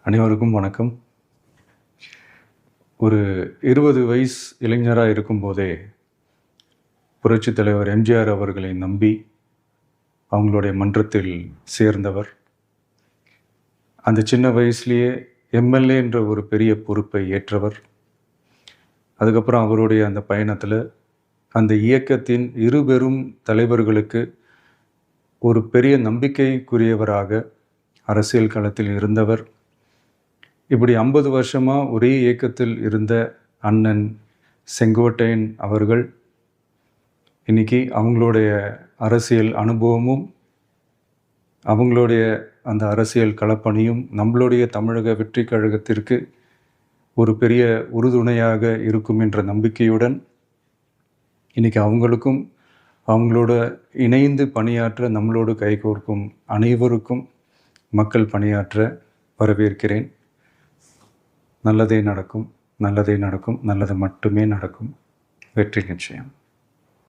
அனைவருக்கும் வணக்கம். ஒரு 20 வயசு இளைஞராக இருக்கும்போதே புரட்சித் தலைவர் எம்ஜிஆர் அவர்களை நம்பி அவங்களுடைய மன்றத்தில் சேர்ந்தவர். அந்த சின்ன வயசுலேயே எம்எல்ஏ என்ற ஒரு பெரிய பொறுப்பை ஏற்றவர். அதுக்கப்புறம் அவருடைய அந்த பயணத்தில் அந்த இயக்கத்தின் இருபெரும் தலைவர்களுக்கு ஒரு பெரிய நம்பிக்கைக்குரியவராக அரசியல் களத்தில் இருந்தவர். இப்படி 50 வருஷமாக ஒரே இயக்கத்தில் இருந்த அண்ணன் செங்கோட்டையன் அவர்கள் இன்றைக்கி அவங்களுடைய அரசியல் அனுபவமும் அவங்களுடைய அந்த அரசியல் களப்பணியும் நம்மளுடைய தமிழக வெற்றி கழகத்திற்கு ஒரு பெரிய உறுதுணையாக இருக்கும் என்ற நம்பிக்கையுடன் இன்றைக்கி அவங்களுக்கும் அவங்களோட இணைந்து பணியாற்ற நம்மளோடு கைகோர்க்கும் அனைவருக்கும் மக்கள் பணியாற்ற வரவேற்கிறேன். நல்லதே நடக்கும், நல்லதே நடக்கும், நல்லது மட்டுமே நடக்கும். வெற்றி நிச்சயம்.